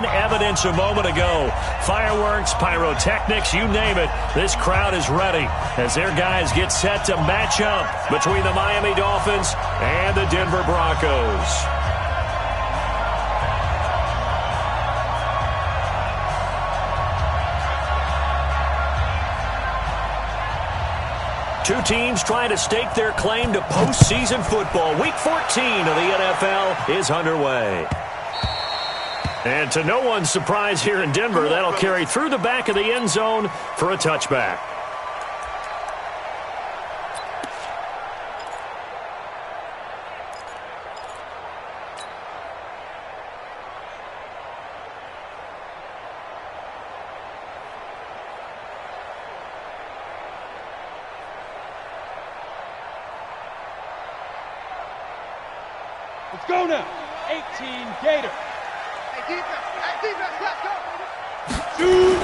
fan evidence a moment ago. Fireworks, pyrotechnics, you name it. This crowd is ready as their guys get set to match up between the Miami Dolphins and the Denver Broncos. Two teams trying to stake their claim to postseason football. Week 14 of the NFL is underway. And to no one's surprise here in Denver, that'll carry through the back of the end zone for a touchback. Let's go now. 18 Gator. Hey, defense, let's go. Shoot.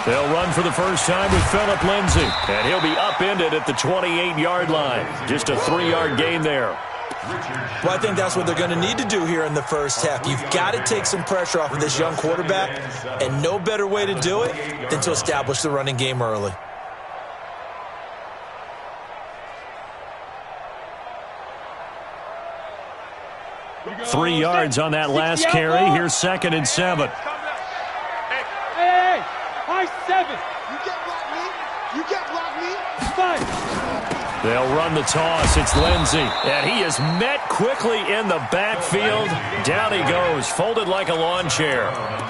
They'll run for the first time with Phillip Lindsay, and he'll be upended at the 28-yard line. Just a 3-yard gain there. Well, I think that's what they're going to need to do here in the first half. You've got to take some pressure off of this young quarterback, and no better way to do it than to establish the running game early. Three yards on that last carry. Here's 2nd and 7. Hey, high 7. You can't block me. Fine. They'll run the toss. It's Lindsay, and he is met quickly in the backfield. Down he goes, folded like a lawn chair.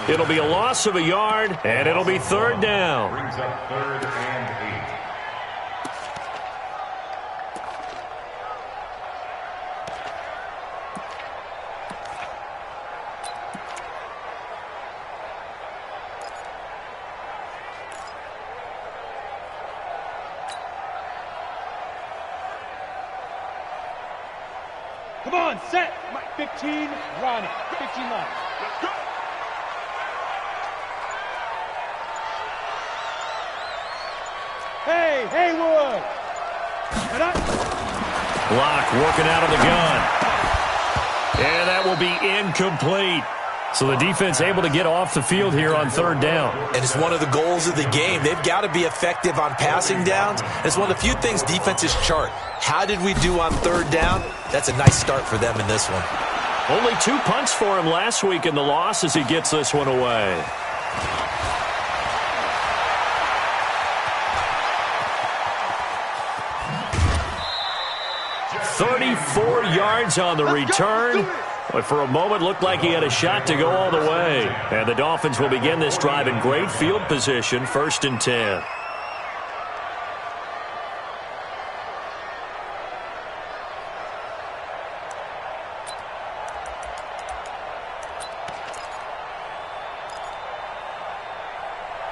It'll be a loss of a yard, and it'll be 3rd down. Brings up 3rd and 8. Come on, set. 15, Ronnie. 15 line. Let's go. Hey, Haywood. Block working out of the gun. And that will be incomplete. So the defense able to get off the field here on 3rd down. And it's one of the goals of the game. They've got to be effective on passing downs. It's one of the few things defenses chart. How did we do on 3rd down? That's a nice start for them in this one. Only 2 punts for him last week in the loss as he gets this one away. "34 yards on the return. But for a moment, looked like he had a shot to go all the way. And the Dolphins will begin this drive in great field position, 1st and 10.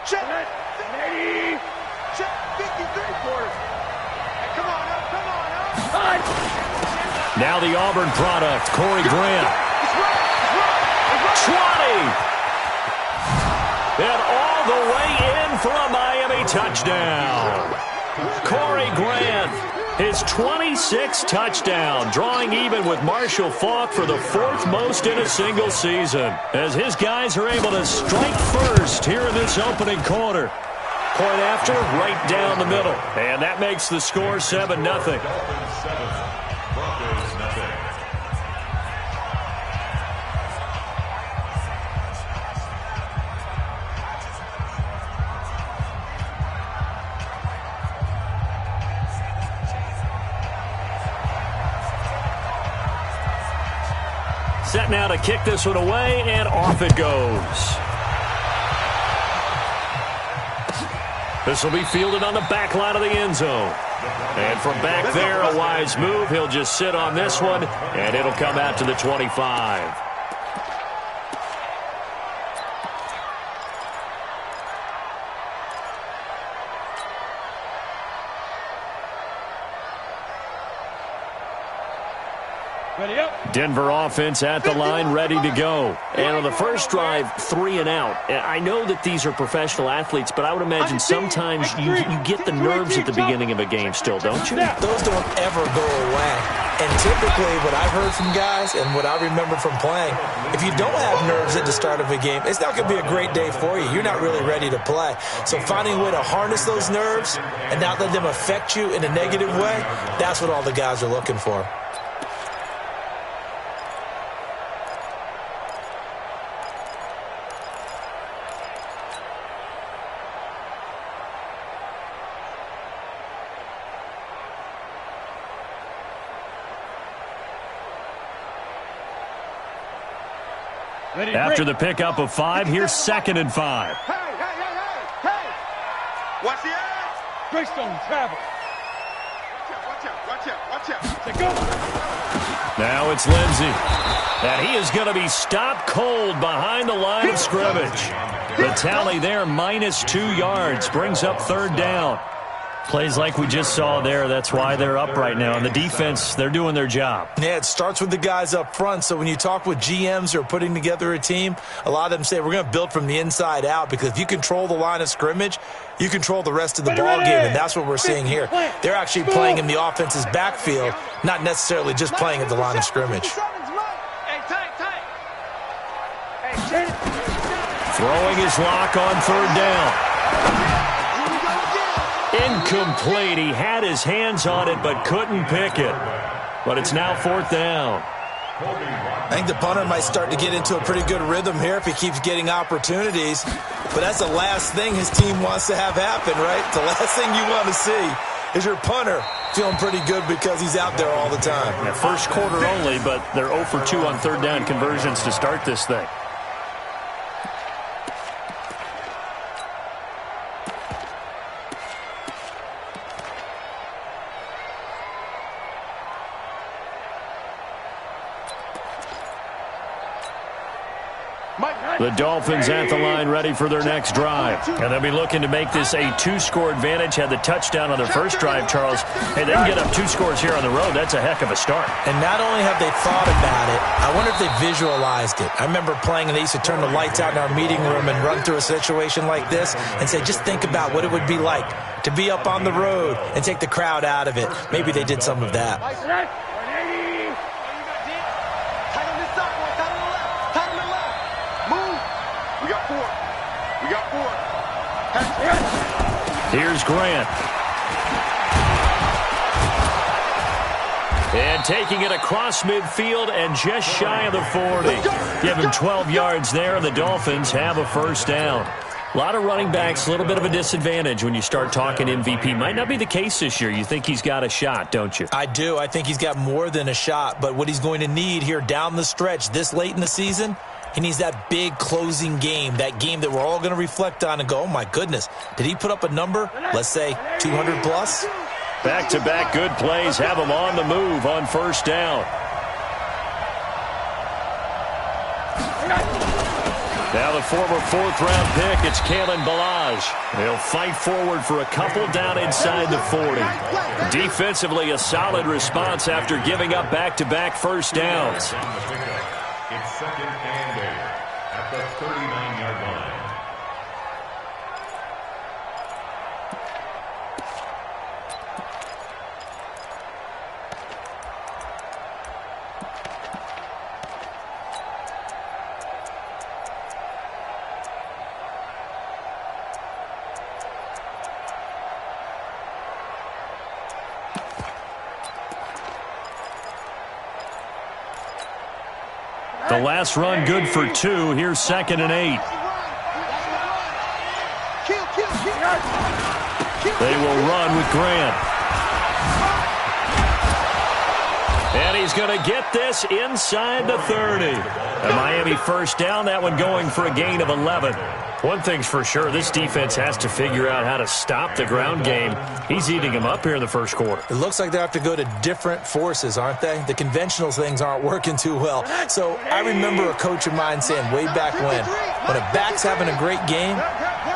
Check. Ready. Check. 53 quarters. Hey, come on up. Now the Auburn product, Corey Grant. 20. And all the way in for a Miami touchdown. Corey Grant, his 26th touchdown, drawing even with Marshall Faulk for the 4th most in a single season, as his guys are able to strike first here in this opening quarter. Point after, right down the middle. And that makes the score 7-0. Set now to kick this one away, and off it goes. This will be fielded on the back line of the end zone. And from back there, a wise move. He'll just sit on this one, and it'll come out to the 25. Ready up. Denver offense at the line, ready to go. And on the first drive, 3 and out. I know that these are professional athletes, but I would imagine sometimes you get the nerves at the beginning of a game still, don't you? Those don't ever go away. And typically what I've heard from guys and what I remember from playing, if you don't have nerves at the start of a game, it's not going to be a great day for you. You're not really ready to play. So finding a way to harness those nerves and not let them affect you in a negative way, that's what all the guys are looking for. After the pickup of 5, here's 2nd and 5. Hey, hey, hey, hey, hey! Watch the eyes! Greystone travel. Watch out, watch out, watch out, watch out. Say go. Now it's Lindsey. And he is going to be stopped cold behind the line of scrimmage. The tally there, -2 yards, brings up 3rd down. Plays like we just saw there. That's why they're up right now. And the defense, they're doing their job. Yeah, it starts with the guys up front. So when you talk with GMs who are putting together a team, a lot of them say we're going to build from the inside out, because if you control the line of scrimmage, you control the rest of the ball game, and that's what we're seeing here. They're actually playing in the offense's backfield, not necessarily just playing at the line of scrimmage. Hey, tight, tight. Hey, Throwing his lock on 3rd down. Incomplete. He had his hands on it but couldn't pick it. But it's now 4th down. I think the punter might start to get into a pretty good rhythm here if he keeps getting opportunities. But that's the last thing his team wants to have happen, right? The last thing you want to see is your punter feeling pretty good because he's out there all the time. Yeah, first quarter only, but they're 0 for 2 on 3rd down conversions to start this thing. The Dolphins at the line ready for their next drive. And they'll be looking to make this a 2-score advantage. Had the touchdown on their first drive, Charles. Hey, they can get up 2 scores here on the road. That's a heck of a start. And not only have they thought about it, I wonder if they visualized it. I remember playing and they used to turn the lights out in our meeting room and run through a situation like this and say, just think about what it would be like to be up on the road and take the crowd out of it. Maybe they did some of that. Here's Grant. And taking it across midfield and just shy of the 40. Give him 12 yards there, and the Dolphins have a 1st down. A lot of running backs, a little bit of a disadvantage when you start talking MVP. Might not be the case this year. You think he's got a shot, don't you? I do. I think he's got more than a shot. But what he's going to need here down the stretch this late in the season, he needs that big closing game, that game that we're all going to reflect on and go, oh, my goodness, did he put up a number, let's say 200 plus? Back-to-back good plays have him on the move on 1st down. Now the former 4th-round pick, it's Kalen Ballage. They'll fight forward for a couple down inside the 40. Defensively, a solid response after giving up back-to-back 1st downs. It's 2nd and 8 at the 39-yard line. The last run good for 2. Here's 2nd and 8. They will run with Grant. And he's going to get this inside the 30. A Miami 1st down, that one going for a gain of 11. One thing's for sure, this defense has to figure out how to stop the ground game. He's eating them up here in the 1st quarter. It looks like they have to go to different forces, aren't they? The conventional things aren't working too well. So I remember a coach of mine saying way back when a back's having a great game,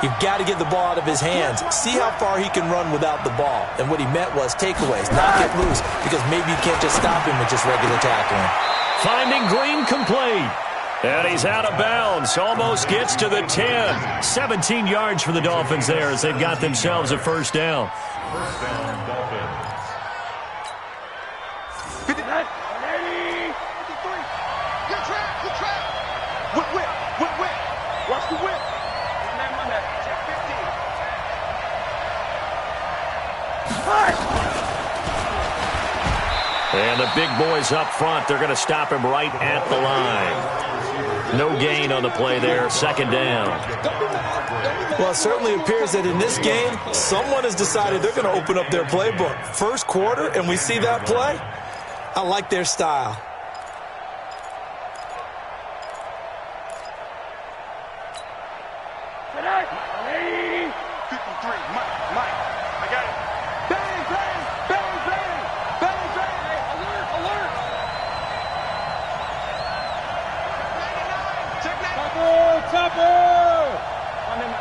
You've got to get the ball out of his hands. See how far he can run without the ball. And what he meant was takeaways, not get loose, because maybe you can't just stop him with just regular tackling. Finding Green complete. And he's out of bounds. Almost gets to the 10. 17 yards for the Dolphins there as they've got themselves a first down. First down, Dolphins. 59, 80, 53. Good trap, good trap. Whip. Watch the whip. On that. Check 15. And the big boys up front, they're going to stop him right at the line. No gain on the play there, second down. Well, it certainly appears that in this game, someone has decided they're going to open up their playbook. First quarter, and we see that play. I like their style. Tonight, 80, 53. Mike, I got it. Bang. Hey, alert. Check that. Topper. On him.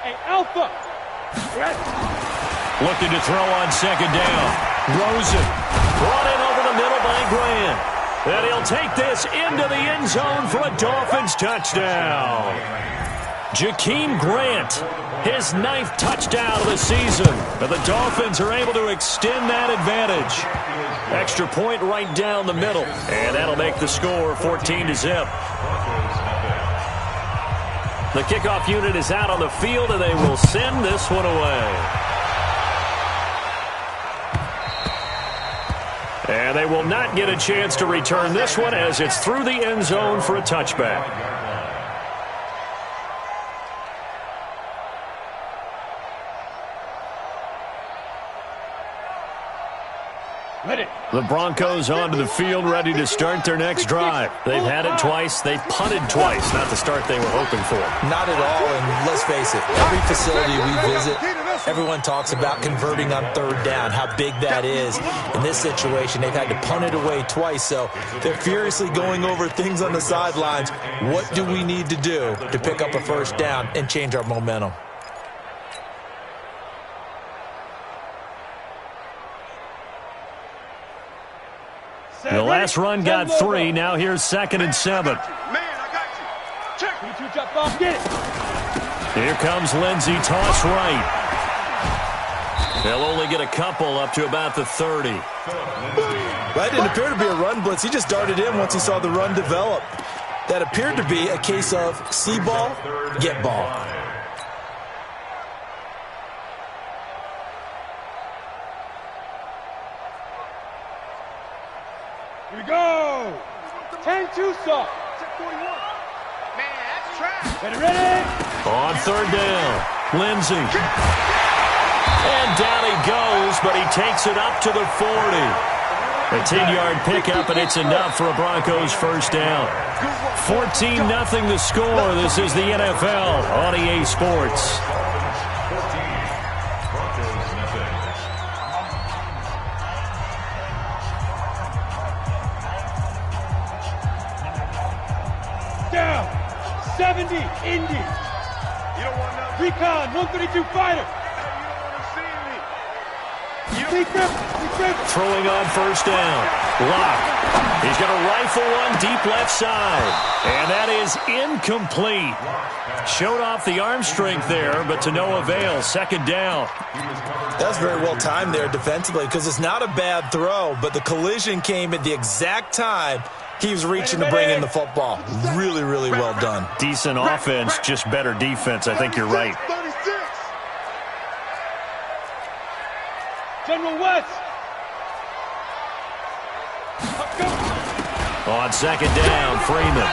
Hey, Alpha. Looking to throw on second down. Rosen brought in over the middle by Grant. And he'll take this into the end zone for a Dolphins touchdown. Jakeem Grant, his 9th touchdown of the season. And the Dolphins are able to extend that advantage. Extra point right down the middle. And that'll make the score 14-0. The kickoff unit is out on the field, and they will send this one away. And they will not get a chance to return this one as it's through the end zone for a touchback. The Broncos onto the field, ready to start their next drive. They've had it twice. They've punted twice. Not the start they were hoping for. Not at all, and let's face it, every facility we visit, everyone talks about converting on third down, how big that is. In this situation, they've had to punt it away twice, so they're furiously going over things on the sidelines. What do we need to do to pick up a first down and change our momentum? The last run got 3. Now here's 2nd and 7. Man, I got you. Check. You jump off, get it. Here comes Lindsey, toss right. They'll only get a couple up to about the 30. That didn't appear to be a run blitz. He just darted in once he saw the run develop. That appeared to be a case of see ball, get ball. Here we go. 10-2 soft. Check 41. Man, that's trash. Ready? On third down, Lindsey. And down he goes, but he takes it up to the 40. A 10-yard pickup, and it's enough for a Broncos first down. 14-0 the score. This is the NFL on EA Sports. Down. 70, Indy. You don't want nothing. Recon, 132 fighter. Throwing on first down. Lock. He's going to rifle one deep left side. And that is incomplete. Showed off the arm strength there, but to no avail. Second down. That's very well timed there defensively because it's not a bad throw, but the collision came at the exact time he was reaching to bring in the football. Really, really well done. Decent offense, just better defense. I think you're right. 36. General West. On second down, Freeman.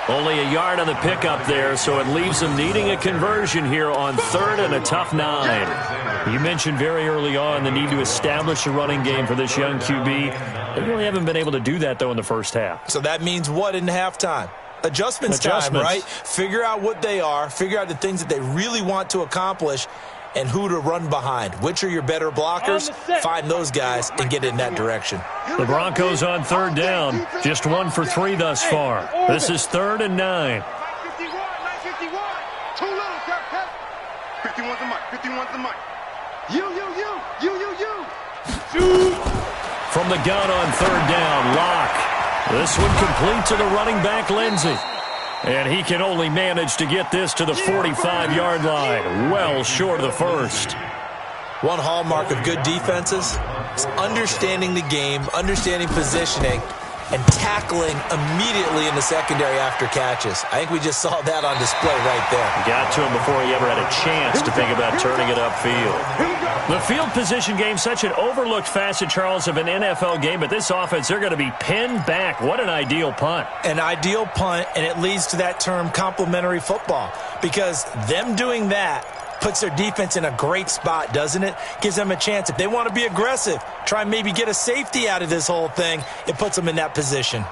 Only a yard on the pickup there, so it leaves them needing a conversion here on third and a tough 9. You mentioned very early on the need to establish a running game for this young QB. They really haven't been able to do that, though, in the first half. So that means what in halftime? Adjustments time, right? Figure out what they are, figure out the things that they really want to accomplish, and who to run behind. Which are your better blockers? Find those guys and get in that direction. The Broncos on third down. Just 1 for 3 thus far. This is 3rd and 9. 51. Too little, Kirk. 51's the mic. 51's the mic. You. Shoot. From the gun on third down, Locke. This one complete to the running back, Lindsey. And he can only manage to get this to the 45-yard line, well short of the first. One hallmark of good defenses is understanding the game, understanding positioning, and tackling immediately in the secondary after catches. I think we just saw that on display right there. Got to him before he ever had a chance to think about turning it upfield. The field position game, such an overlooked facet, Charles, of an NFL game, but this offense, they're going to be pinned back. What an ideal punt. An ideal punt, and it leads to that term complementary football, because them doing that puts their defense in a great spot, doesn't it? Gives them a chance. If they want to be aggressive, try and maybe get a safety out of this whole thing, it puts them in that position.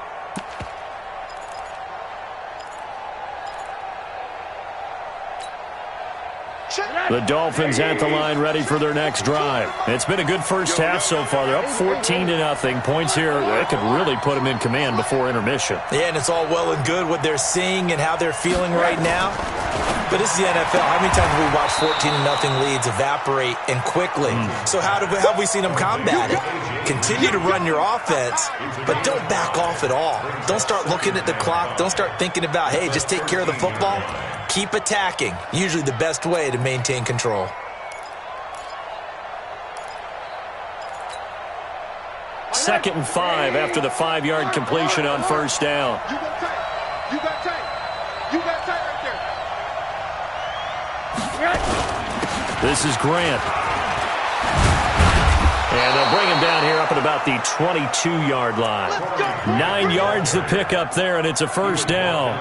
The Dolphins at the line ready for their next drive. It's been a good first half so far. They're up 14-0. Points here that could really put them in command before intermission. Yeah, and it's all well and good what they're seeing and how they're feeling right now. But this is the NFL. How many times have we watched 14-0 leads evaporate and quickly? So how have we seen them combat it? Continue to run your offense, but don't back off at all. Don't start looking at the clock. Don't start thinking about, hey, just take care of the football. Keep attacking. Usually the best way to maintain control. Second and 5 after the 5-yard completion on first down. You got tight. You got tight right there. This is Grant. And they'll bring him down here up at about the 22-yard line. 9 yards to pick up there, and it's a first down.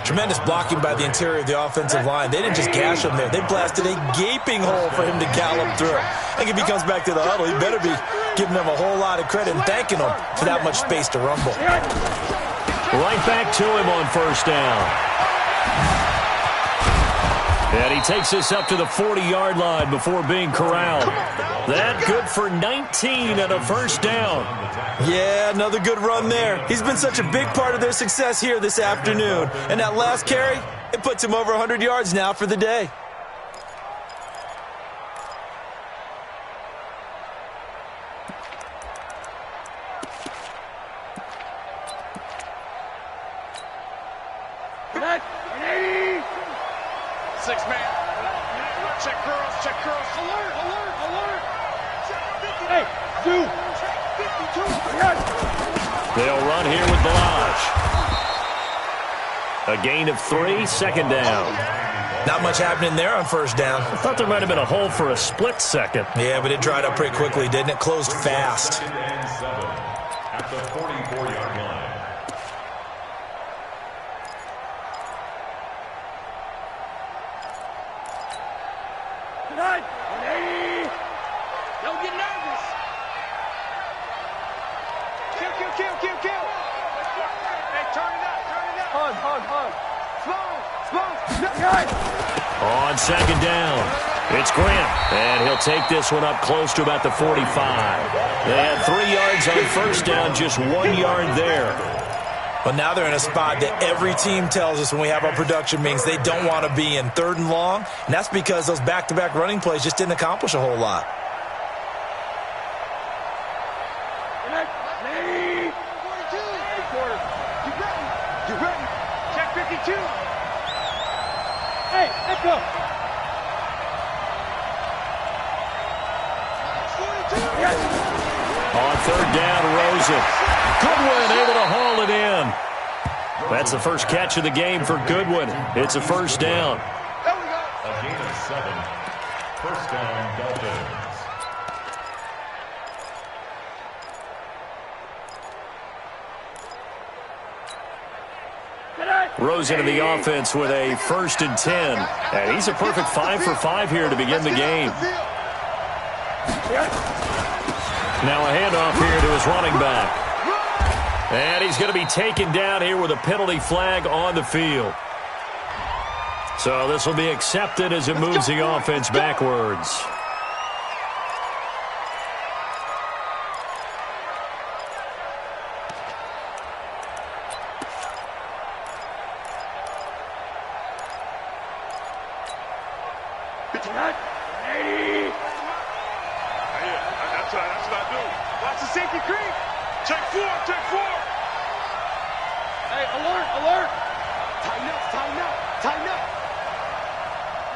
Tremendous blocking by the interior of the offensive line. They didn't just gash him there. They blasted a gaping hole for him to gallop through. I think if he comes back to the huddle, he better be giving them a whole lot of credit and thanking them for that much space to rumble. Right back to him on first down. And he takes this up to the 40-yard line before being corralled. That good for 19 and a first down. Yeah, another good run there. He's been such a big part of their success here this afternoon. And that last carry, it puts him over 100 yards now for the day. Six-man. Check curls. Alert. Hey, dude. They'll run here with Balaj. A gain of 3, second down. Not much happening there on first down. I thought there might have been a hole for a split second. Yeah, but it dried up pretty quickly, didn't it? Closed fast. At the 44-yard line. Don't get nervous. Kill. Hey, turn it up. Hug. Slow. On second down, it's Grant, and he'll take this one up close to about the 45. They had 3 yards on first down, just 1 yard there. But now they're in a spot that every team tells us when we have our production meetings they don't want to be in, 3rd and long, and that's because those back-to-back running plays just didn't accomplish a whole lot. You ready? Check 52. Hey, let's go. On third down, Rosen. Goodwin able to haul it in. That's the first catch of the game for Goodwin. It's a first down. There we go. A gain of 7. First down, Dolphins. Rosen in the offense with a 1st and 10. And he's a perfect 5 for 5 here to begin the game. Now a handoff here to his running back. And he's going to be taken down here with a penalty flag on the field. So this will be accepted as it moves the offense backwards. That's what I do. Watch the safety creep. Check four, check four. Hey, alert, alert. Tighten up, tighten up, tighten up.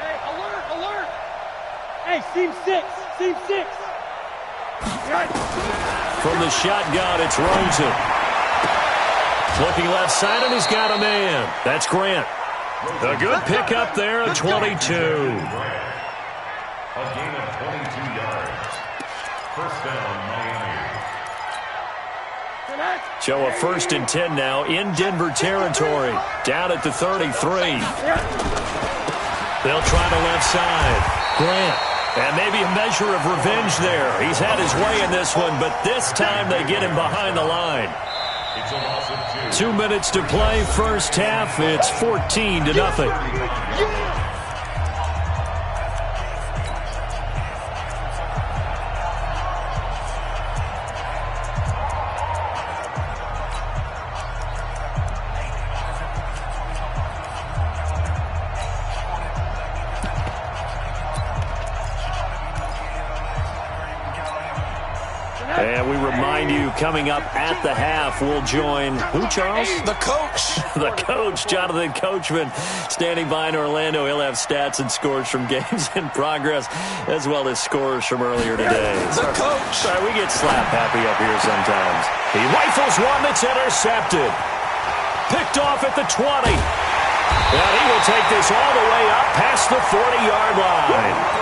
Hey, alert, alert. Hey, seam six, seam six. From the shotgun, it's Rosen. Looking left side, and he's got a man. That's Grant. A good pickup there at 22. A gain of 22 yards. First down, Miami. So a 1st and 10 now in Denver territory. Down at the 33. They'll try the left side. Grant. And maybe a measure of revenge there. He's had his way in this one, but this time they get him behind the line. It's a loss of 2. 2 minutes to play, first half. It's 14-0. And we remind you, coming up at the half, we'll join who, Charles? The coach. The coach, Jonathan Coachman, standing by in Orlando. He'll have stats and scores from games in progress, as well as scores from earlier today. The coach. Sorry, we get slap happy up here sometimes. He rifles one that's intercepted. Picked off at the 20. And he will take this all the way up past the 40-yard line.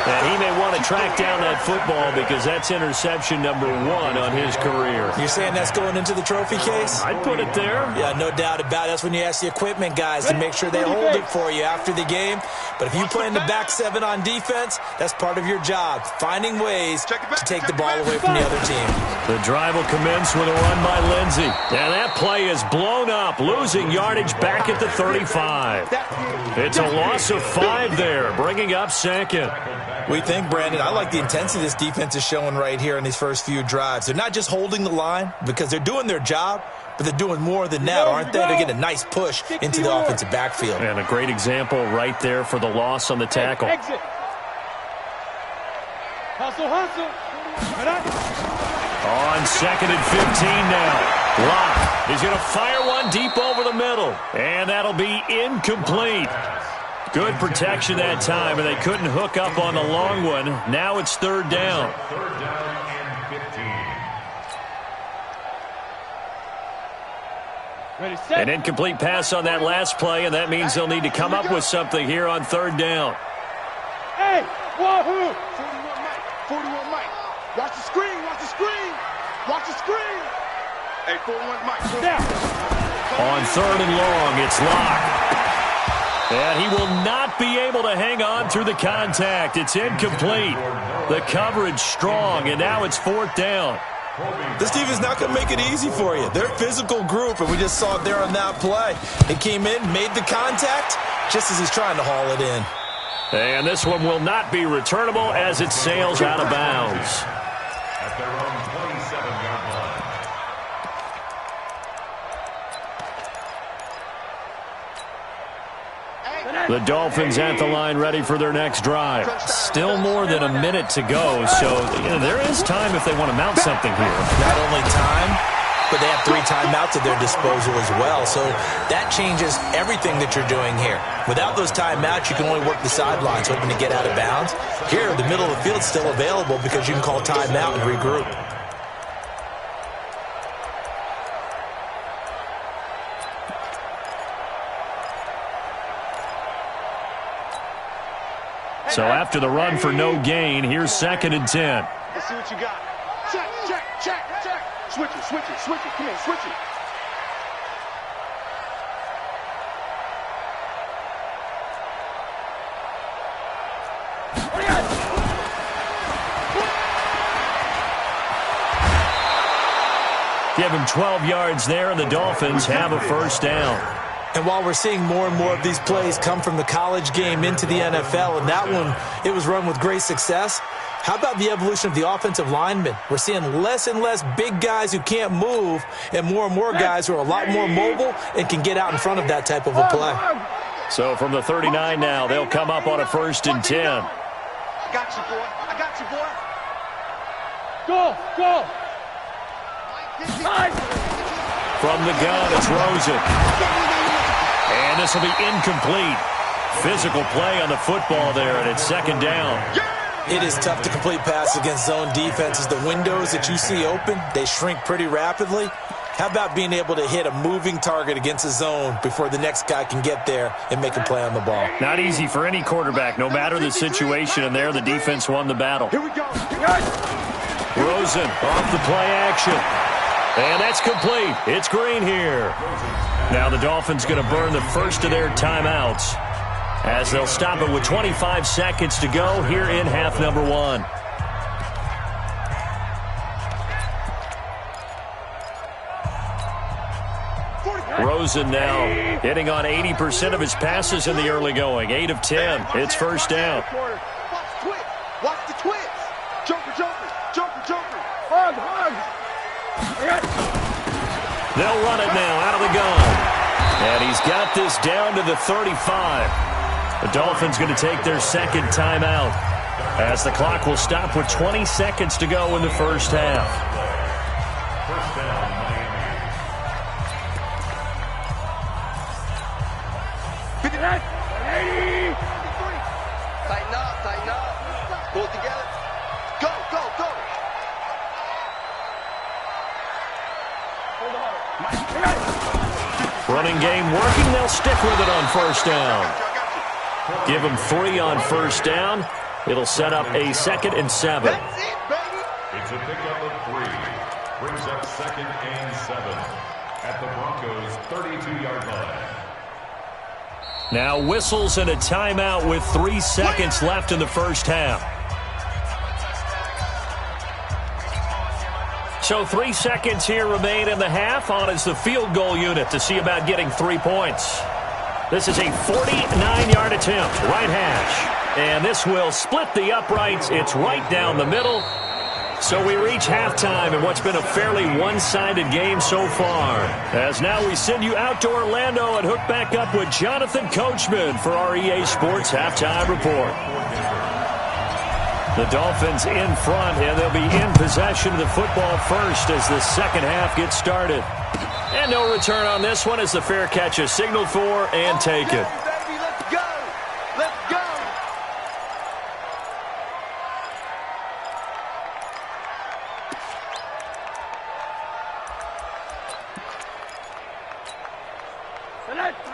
And he may want to track down that football because that's interception number 1 on his career. You're saying that's going into the trophy case? I'd put it there. Yeah, no doubt about it. That's when you ask the equipment guys to make sure they hold it for you after the game. But if you play in the back 7 on defense, that's part of your job, finding ways to take the ball away from the other team. The drive will commence with a run by Lindsey. And that play is blown up, losing yardage back at the 35. It's a loss of 5 there, bringing up 2nd. We think, Brandon, I like the intensity this defense is showing right here in these first few drives. They're not just holding the line because they're doing their job, but they're doing more than that, aren't they? They're getting a nice push into the offensive backfield. And a great example right there for the loss on the tackle. Exit. Hustle, hustle. On 2nd and 15 now. Locke. He's going to fire one deep over the middle. And that'll be incomplete. Good protection that time, and they couldn't hook up on the long one. Now it's 3rd down. 3rd down and 15. Ready, set. An incomplete pass on that last play, and that means they'll need to come up with something here on 3rd down. Hey, wahoo! 41 Mike, 41 Mike. Watch the screen, watch the screen. Watch the screen. Hey, 41 Mike. Now. On 3rd and long, it's Locke. And he will not be able to hang on through the contact. It's incomplete. The coverage strong, and now it's 4th down. This team is not going to make it easy for you. They're a physical group, and we just saw it there on that play. He came in, made the contact, just as he's trying to haul it in. And this one will not be returnable as it sails out of bounds. At their own 27-yard line. The Dolphins at the line ready for their next drive. Still more than a minute to go, so there is time if they want to mount something here. Not only time, but they have 3 timeouts at their disposal as well. So that changes everything that you're doing here. Without those timeouts, you can only work the sidelines, hoping to get out of bounds. Here, the middle of the field is still available because you can call timeout and regroup. So after the run for no gain, here's 2nd and 10. Let's see what you got. Check, check, check, check. Switch it, switch it, switch it. Come here, switch it. Give him 12 yards there, and the Dolphins have a 1st down. And while we're seeing more and more of these plays come from the college game into the NFL, and that one, it was run with great success, how about the evolution of the offensive linemen? We're seeing less and less big guys who can't move and more guys who are a lot more mobile and can get out in front of that type of a play. So from the 39 now, they'll come up on a 1st and 10. I got you, boy. I got you, boy. Go! Nice! From the gun, it's Rosen. And this will be incomplete. Physical play on the football there, and it's 2nd down. It is tough to complete passes against zone defenses. The windows that you see open, they shrink pretty rapidly. How about being able to hit a moving target against a zone before the next guy can get there and make a play on the ball? Not easy for any quarterback, no matter the situation, and there the defense won the battle. Here we go. Rosen off the play action. And that's complete. It's Green here. Now the Dolphins going to burn the first of their timeouts as they'll stop it with 25 seconds to go here in half number 1. Rosen now hitting on 80% of his passes in the early going. 8 of 10. It's 1st down. Watch the twist. Joker. Hug. They'll run it now out of the gun. And he's got this down to the 35. The Dolphins going to take their 2nd timeout as the clock will stop with 20 seconds to go in the 1st half. First down, Miami. Tighten up. Pull it together. Go. Running game working. They'll stick with it on 1st down. Give them 3 on 1st down. It'll set up a 2nd and 7. That's it, baby. It's a pickup of 3. Brings up 2nd and 7 at the Broncos' 32-yard line. Now whistles and a timeout with 3 seconds left in the 1st half. So 3 seconds here remain in the half. On is the field goal unit to see about getting 3 points. This is a 49-yard attempt, right hash. And this will split the uprights. It's right down the middle. So we reach halftime in what's been a fairly one-sided game so far. As now we send you out to Orlando and hook back up with Jonathan Coachman for our EA Sports Halftime Report. The Dolphins in front, and they'll be in possession of the football first as the 2nd half gets started. And no return on this one as the fair catch is signaled for and taken. Baby, let's go.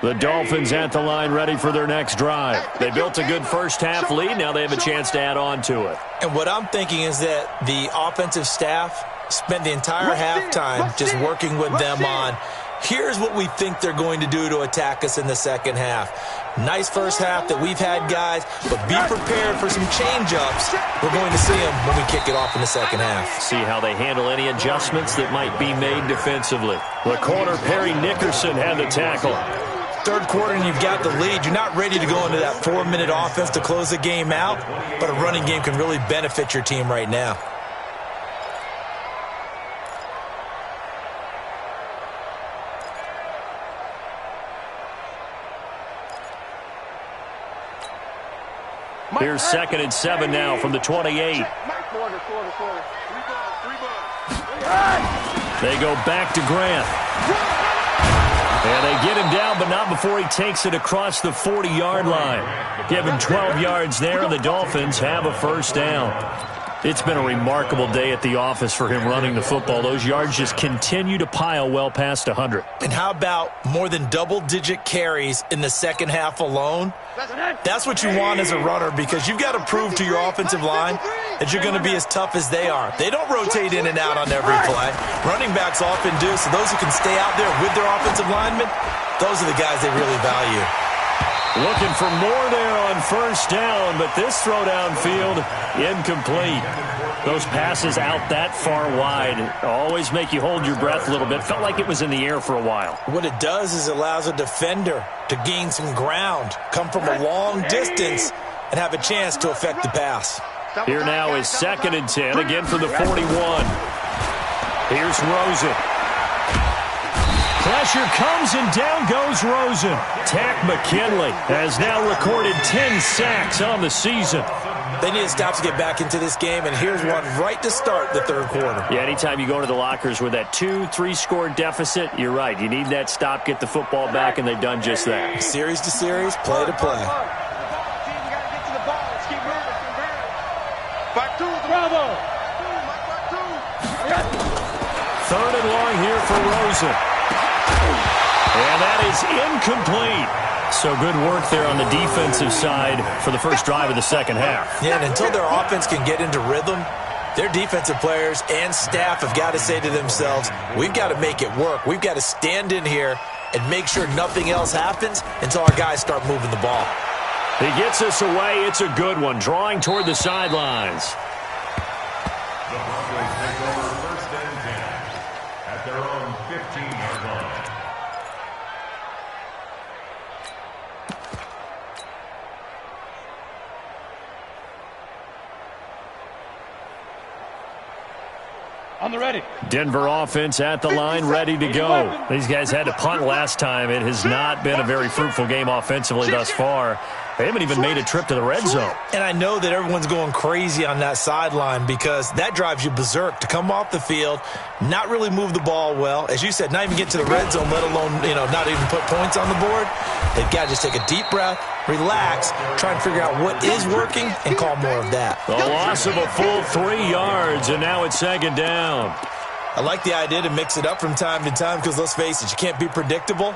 The Dolphins at the line ready for their next drive. They built a good 1st half lead. Now they have a chance to add on to it. And what I'm thinking is that the offensive staff spent the entire halftime just working with them on, here's what we think they're going to do to attack us in the 2nd half. Nice 1st half that we've had, guys, but be prepared for some change-ups. We're going to see them when we kick it off in the 2nd half. See how they handle any adjustments that might be made defensively. The corner, Perry Nickerson, had the tackle. 3rd quarter and you've got the lead. You're not ready to go into that 4-minute offense to close the game out, but a running game can really benefit your team right now. Here's 2nd and 7 now from the 28. They go back to Grant. And they get him down, but not before he takes it across the 40-yard line. Give him 12 yards there, and the Dolphins have a 1st down. It's been a remarkable day at the office for him running the football. Those yards just continue to pile well past 100. And how about more than double-digit carries in the 2nd half alone? That's what you want as a runner, because you've got to prove to your offensive line that you're going to be as tough as they are. They don't rotate in and out on every play. Running backs often do, so those who can stay out there with their offensive linemen, those are the guys they really value. Looking for more there on first down, but this throw downfield, incomplete. Those passes out that far wide always make you hold your breath a little bit. Felt like it was in the air for a while. What it does is allows a defender to gain some ground, come from a long distance, and have a chance to affect the pass. Here now is 2nd and 10, again for the 41. Here's Rosen. Pressure comes, and down goes Rosen. Tack McKinley has now recorded 10 sacks on the season. They need a stop to get back into this game, and here's one right to start the third quarter. Yeah, anytime you go to the lockers with that 2-3 score deficit, you're right. You need that stop, get the football back, and they've done just that. Series to series, play to play. Bravo. 3rd and long here for Rosen. And that is incomplete. So good work there on the defensive side for the first drive of the second half. Yeah, and until their offense can get into rhythm, their defensive players and staff have got to say to themselves, we've got to make it work. We've got to stand in here and make sure nothing else happens until our guys start moving the ball. He gets us away. It's a good one, drawing toward the sidelines. The Broncos take over 1st and 10 at their own 15-yard line. On the ready. Denver offense at the line, ready to go. These guys had to punt last time. It has not been a very fruitful game offensively thus far. They haven't even made a trip to the red zone. And I know that everyone's going crazy on that sideline because that drives you berserk to come off the field, not really move the ball well. As you said, not even get to the red zone, let alone, not even put points on the board. They've got to just take a deep breath, relax, try and figure out what is working, and call more of that. The loss of a full 3 yards, and now it's 2nd down. I like the idea to mix it up from time to time because, let's face it, you can't be predictable.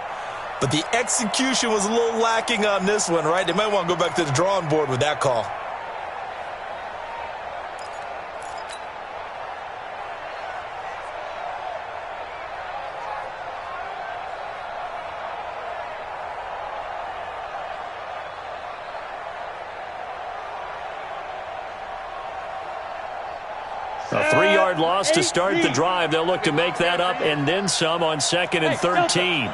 But the execution was a little lacking on this one, right? They might want to go back to the drawing board with that call. A 3-yard loss to start the drive. They'll look to make that up and then some on 2nd and 13.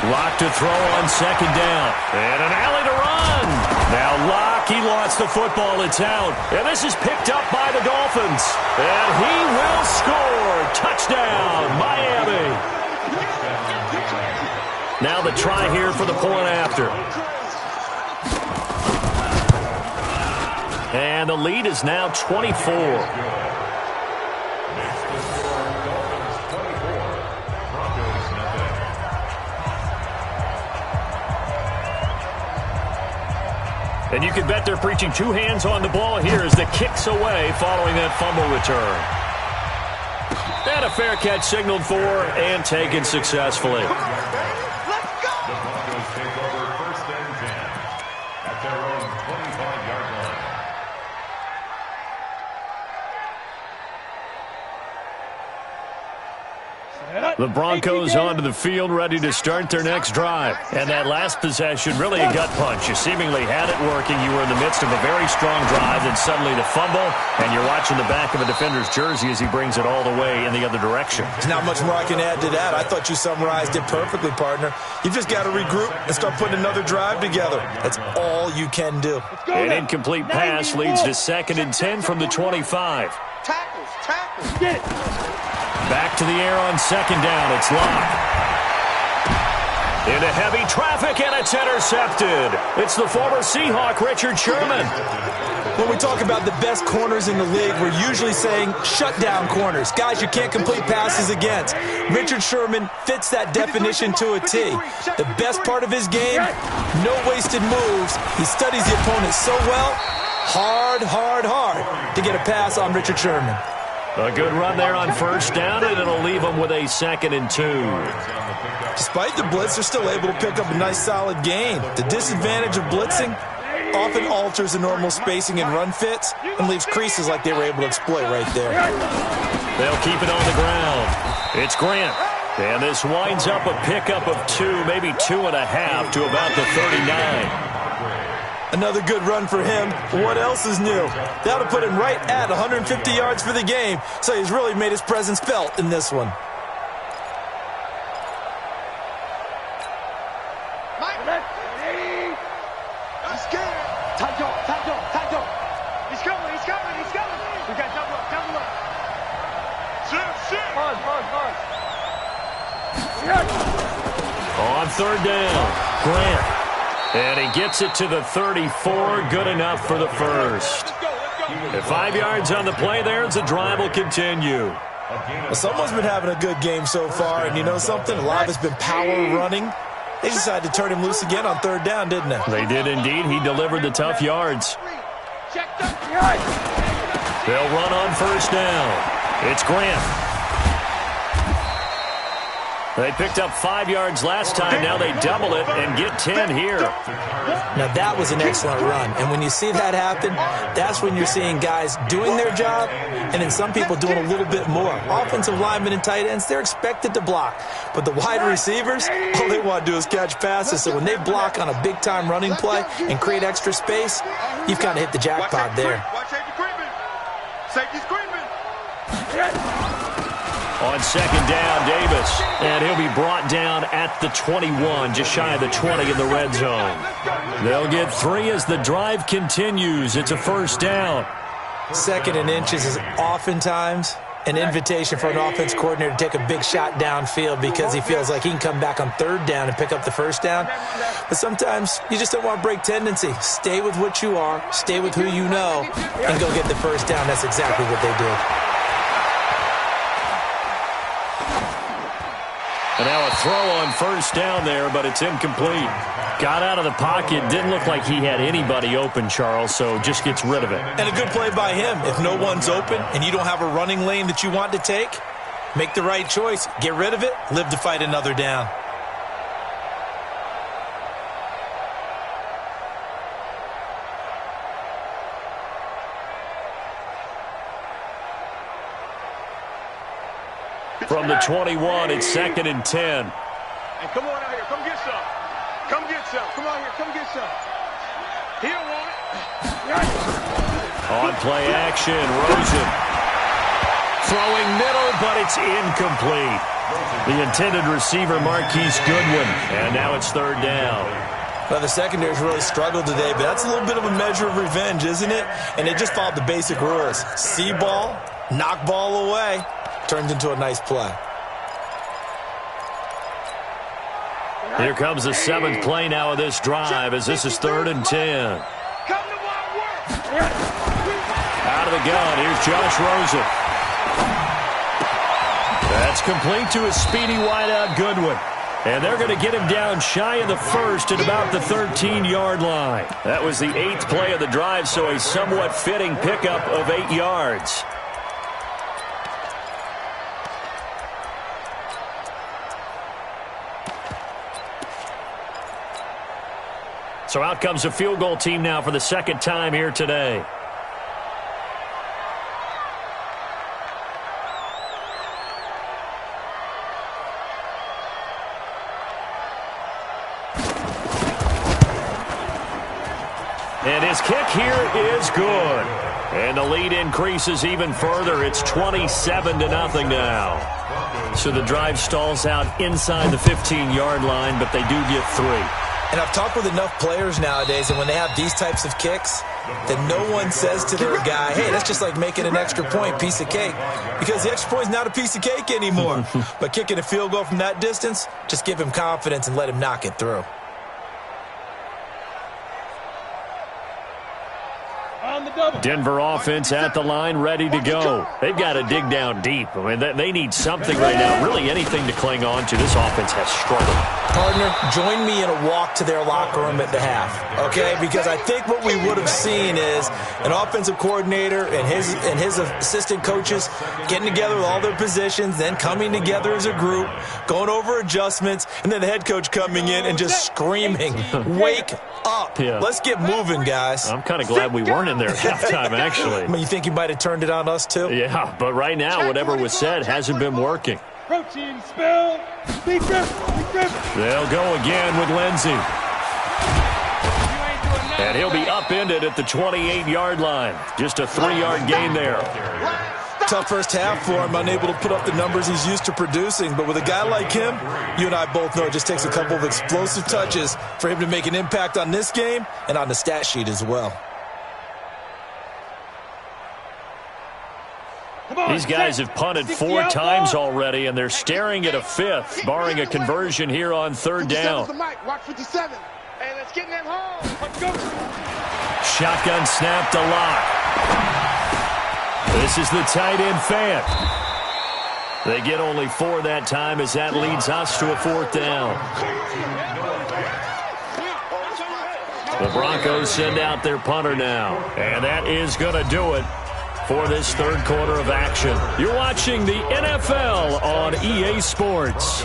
Locke to throw on 2nd down. And an alley to run. Now Locke, he lost the football. It's out. And this is picked up by the Dolphins. And he will score. Touchdown, Miami. Now the try here for the point after. And the lead is now 24. And you can bet they're preaching 2 hands on the ball here as the kick's away following that fumble return. And a fair catch signaled for and taken successfully. The Broncos take over 1st and 10 at their own 25-yard line. The Broncos onto the field, ready to start their next drive. And that last possession, really a gut punch. You seemingly had it working. You were in the midst of a very strong drive, then suddenly the fumble, and you're watching the back of a defender's jersey as he brings it all the way in the other direction. There's not much more I can add to that. I thought you summarized it perfectly, partner. You've just got to regroup and start putting another drive together. That's all you can do. An incomplete pass leads to 2nd and 10 from the 25. Tackles. Get it. Back to the air on 2nd down. It's Locke. Into heavy traffic, and it's intercepted. It's the former Seahawk, Richard Sherman. When we talk about the best corners in the league, we're usually saying shutdown corners. Guys you can't complete passes against. Richard Sherman fits that definition to a T. The best part of his game, no wasted moves. He studies the opponent so well, hard to get a pass on Richard Sherman. A good run there on 1st down, and it'll leave them with a 2nd and 2. Despite the blitz, they're still able to pick up a nice, solid gain. The disadvantage of blitzing often alters the normal spacing and run fits and leaves creases like they were able to exploit right there. They'll keep it on the ground. It's Grant. And this winds up a pickup of 2, maybe 2.5 to about the 39. Another good run for him. What else is new? That'll put him right at 150 yards for the game, so he's really made his presence felt in this one. On third down, Grant. And he gets it to the 34. Good enough for the first. At 5 yards on the play there, as the drive will continue. Well, someone's been having a good game so far, and you know something? A lot of it's been power running. They decided to turn him loose again on third down, didn't they? They did indeed. He delivered the tough yards. They'll run on first down. It's Grant. They picked up 5 yards last time. Now they double it and get 10 here. Now, that was an excellent run. And when you see that happen, that's when you're seeing guys doing their job and then some people doing a little bit more. Offensive linemen and tight ends, they're expected to block. But the wide receivers, all they want to do is catch passes. So when they block on a big-time running play and create extra space, you've kind of hit the jackpot there. Safety's creeping. On second down, Davis. And he'll be brought down at the 21, just shy of the 20 in the red zone. They'll get 3 as the drive continues. It's a first down. Second and inches is oftentimes an invitation for an offense coordinator to take a big shot downfield because he feels like he can come back on third down and pick up the first down. But sometimes you just don't want to break tendency. Stay with what you are, stay with who you know, and go get the first down. That's exactly what they did. And now a throw on first down there, but it's incomplete. Got out of the pocket. Didn't look like he had anybody open, Charles, so just gets rid of it. And a good play by him. If no one's open and you don't have a running lane that you want to take, make the right choice. Get rid of it. Live to fight another down. From the 21, it's second and 10. Hey, come on out here. Come get some. Come get some. Come out here. Come get some. He don't want it. On play action, Rosen. Throwing middle, but it's incomplete. The intended receiver, Marquise Goodwin. And now it's third down. Well, the secondary's really struggled today, but that's a little bit of a measure of revenge, isn't it? And they just followed the basic rules. See ball, knock ball away. Turns into a nice play. Here comes the 7th play now of this drive as this is third and 10. Out of the gun, here's Josh Rosen. That's complete to a speedy wideout Goodwin. And they're going to get him down shy of the first at about the 13-yard line. That was the 8th play of the drive, so a somewhat fitting pickup of 8 yards. So out comes a field goal team now for the second time here today. And his kick here is good. And the lead increases even further. It's 27-0 now. So the drive stalls out inside the 15-yard line, but they do get 3. And I've talked with enough players nowadays, and when they have these types of kicks, that no one says to their guy, hey, that's just like making an extra point, piece of cake. Because the extra point is not a piece of cake anymore. But kicking a field goal from that distance, just give him confidence and let him knock it through. Denver offense at the line, ready to go. They've got to dig down deep. I mean, they need something right now, really anything to cling on to. This offense has struggled. Partner, join me in a walk to their locker room at the half, okay? Because I think what we would have seen is an offensive coordinator and his assistant coaches getting together with all their positions, then coming together as a group, going over adjustments, and then the head coach coming in and just screaming, wake up. Yeah. Let's get moving, guys. I'm kind of glad we weren't in there at halftime, actually. I mean, you think you might have turned it on us, too? Yeah, but right now, whatever was said hasn't been working. Protein spill. Big rip. They'll go again with Lindsey. And he'll be upended at the 28-yard line. Just a 3-yard gain there. Tough first half for him, unable to put up the numbers he's used to producing. But with a guy like him, you and I both know it just takes a couple of explosive touches for him to make an impact on this game and on the stat sheet as well. These guys have punted 4 times already, and they're staring at a 5th, barring a conversion here on 3rd down. Watch 57. Hey, let's get them home. Let's go. Shotgun snap to Locke. This is the tight end Fant. They get only 4 that time as that leads us to a 4th down. The Broncos send out their punter now, and that is going to do it for this 3rd quarter of action. You're watching the NFL on EA Sports.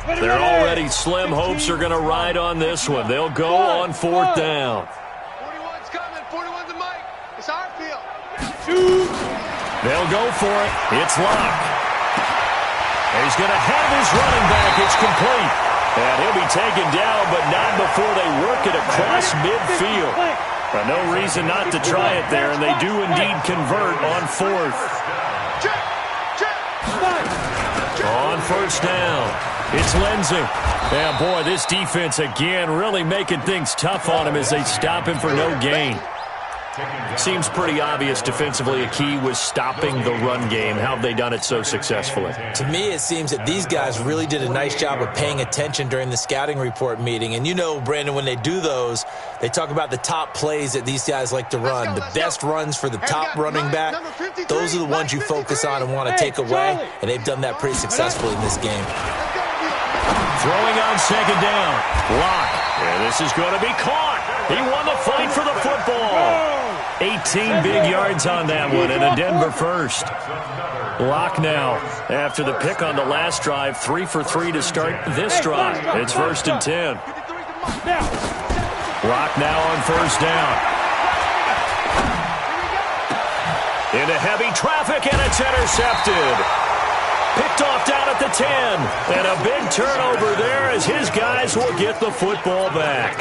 They're already slim hopes are going to ride on this one. They'll go on 4th down. 41's coming. 41's the mic. It's our field. They'll go for it. It's Locke. He's going to have his running back. It's complete. And he'll be taken down, but not before they work it across midfield. No reason not to try it there, and they do indeed convert on 4th. On 1st down. It's Lindsey. Yeah, boy, this defense again really making things tough on him as they stop him for no gain. Seems pretty obvious defensively a key was stopping the run game. How have they done it so successfully? To me, it seems that these guys really did a nice job of paying attention during the scouting report meeting. And you know, Brandon, when they do those, they talk about the top plays that these guys like to run. The best runs for the top running back, those are the ones you focus on and want to take away. And they've done that pretty successfully in this game. Throwing on 2nd down. Locke. Yeah, this is going to be caught. He won the fight for the football. 18 big yards on that one and a Denver first. Locke now, after the pick on the last drive, 3 for 3 to start this drive. It's 1st and 10. Locke now on 1st down. Into heavy traffic, and it's intercepted. Picked off down at the 10. And a big turnover there as his guys will get the football back.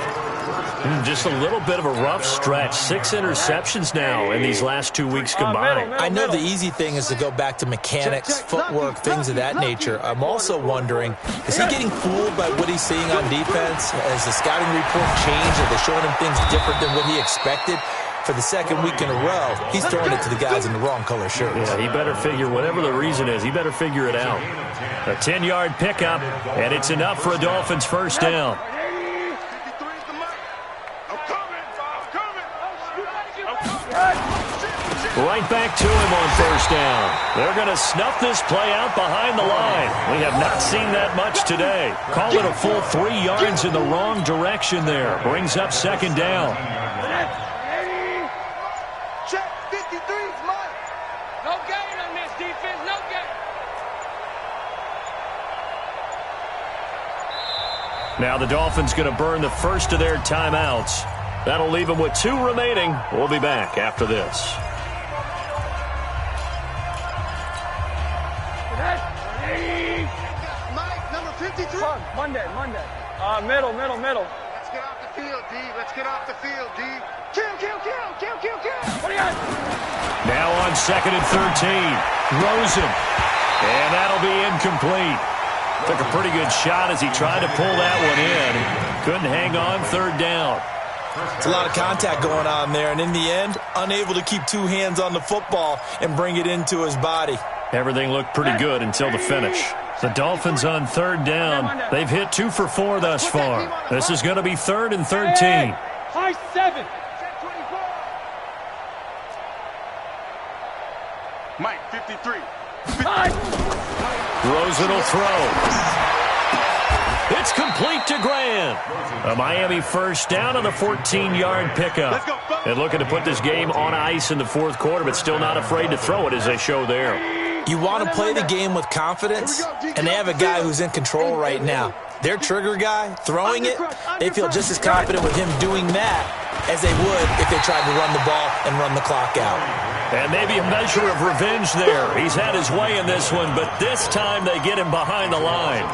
Just a little bit of a rough stretch. 6 interceptions now in these last 2 weeks combined. I know the easy thing is to go back to mechanics, footwork, things of that nature. I'm also wondering, is he getting fooled by what he's seeing on defense? Has the scouting report changed? Are they showing him things different than what he expected? For the 2nd week in a row, he's throwing it to the guys in the wrong color shirts. Yeah, he better figure, whatever the reason is, he better figure it out. A 10-yard pickup, and it's enough for a Dolphins 1st down. Right back to him on 1st down. They're going to snuff this play out behind the line. We have not seen that much today. Call it a full 3 yards in the wrong direction there. Brings up 2nd down. Check 53's mine. No gain on this defense. No gain. Now the Dolphins going to burn the first of their timeouts. That'll leave them with 2 remaining. We'll be back after this. Mike, number 53. Monday. Middle. Let's get off the field, D. Let's get off the field, D. Kill. What do you got? Now on 2nd and 13. Rosen. And that'll be incomplete. Took a pretty good shot as he tried to pull that one in. Couldn't hang on 3rd down. It's a lot of contact going on there, and in the end, unable to keep 2 hands on the football and bring it into his body. Everything looked pretty good until the finish. The Dolphins on 3rd down. They've hit 2 for 4 thus far. This is going to be 3rd and 13. High 7. Mike, 53. Rosen will throw. It's complete to Grant. A Miami 1st down on the 14-yard pickup. And looking to put this game on ice in the 4th quarter, but still not afraid to throw it as they show there. You want to play the game with confidence, and they have a guy who's in control right now. Their trigger guy, throwing it, they feel just as confident with him doing that as they would if they tried to run the ball and run the clock out. And maybe a measure of revenge there. He's had his way in this one, but this time they get him behind the line.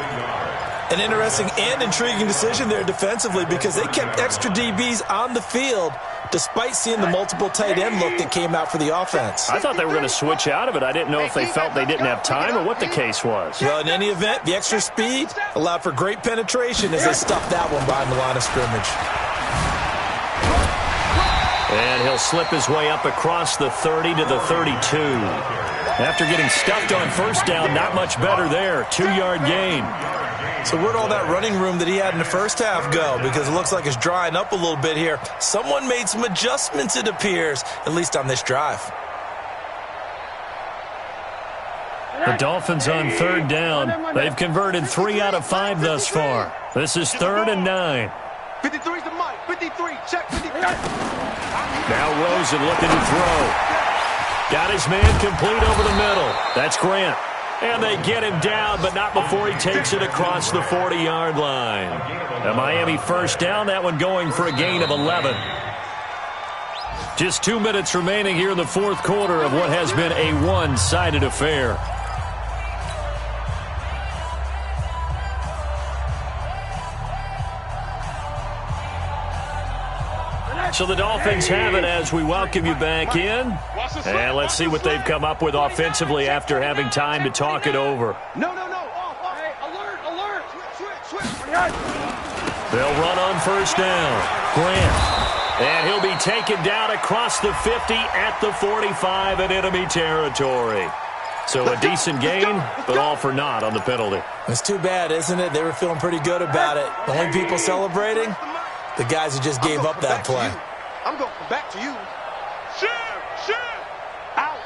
An interesting and intriguing decision there defensively because they kept extra DBs on the field despite seeing the multiple tight end look that came out for the offense. I thought they were going to switch out of it. I didn't know if they felt they didn't have time or what the case was. Well, in any event, the extra speed allowed for great penetration as they stuffed that one behind the line of scrimmage. And he'll slip his way up across the 30 to the 32. After getting stuffed on first down, not much better there. 2-yard gain. So where'd all that running room that he had in the first half go? Because it looks like it's drying up a little bit here. Someone made some adjustments, it appears, at least on this drive. The Dolphins on third down. They've converted 3 out of 5 thus far. This is 3rd and 9. 53's the mic. 53. Check 53. Now Rosen looking to throw. Got his man complete over the middle. That's Grant. And they get him down, but not before he takes it across the 40-yard line. A Miami first down, that one going for a gain of 11. Just 2 minutes remaining here in the fourth quarter of what has been a one-sided affair. So the Dolphins have it as we welcome you back in. And let's see what they've come up with offensively after having time to talk it over. No. Hey, alert. Switch. They'll run on first down. Grant. And he'll be taken down across the 50 at the 45 in enemy territory. So a decent gain, but all for naught on the penalty. It's too bad, isn't it? They were feeling pretty good about it. The only people celebrating? The guys who just gave up that play. I'm going back to you. Shoot. Out.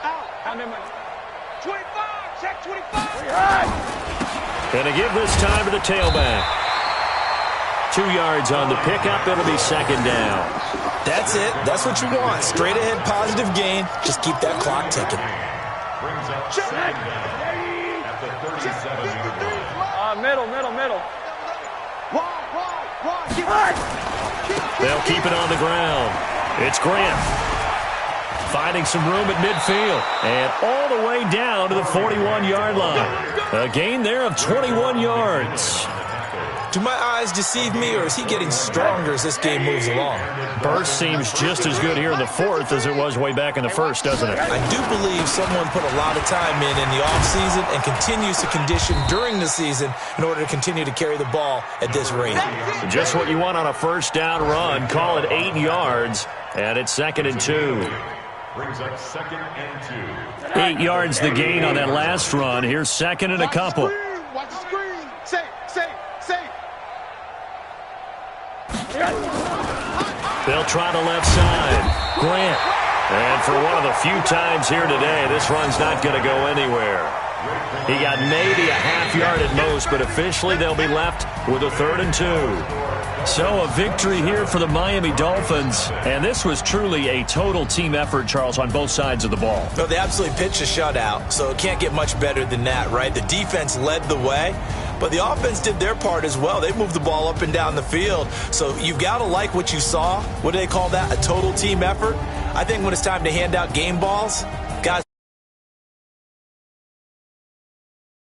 25. Check 25. And to give this time to the tailback. 2 yards on the pickup. It'll be second down. That's it. That's what you want. Straight ahead positive gain. Just keep that clock ticking. Brings up second down at the 37-yard line. Middle. They'll keep it on the ground. It's Grant. Finding some room at midfield. And all the way down to the 41-yard line. A gain there of 21 yards. Do my eyes deceive me, or is he getting stronger as this game moves along? Burst seems just as good here in the fourth as it was way back in the first, doesn't it? I do believe someone put a lot of time in the offseason and continues to condition during the season in order to continue to carry the ball at this rate. Just what you want on a first down run. Call it 8 yards, and it's 2nd and 2. Brings up 2nd and 2. 8 yards the gain on that last run. Here's 2nd and a couple. Watch the screen. Safe. They'll try the left side. Grant. And for one of the few times here today, this run's not going to go anywhere. He got maybe a half yard at most, but officially they'll be left with a 3rd and 2. So a victory here for the Miami Dolphins. And this was truly a total team effort, Charles, on both sides of the ball. Well, they absolutely pitched a shutout, so it can't get much better than that, right? The defense led the way, but the offense did their part as well. They moved the ball up and down the field. So you've got to like what you saw. What do they call that? A total team effort? I think when it's time to hand out game balls,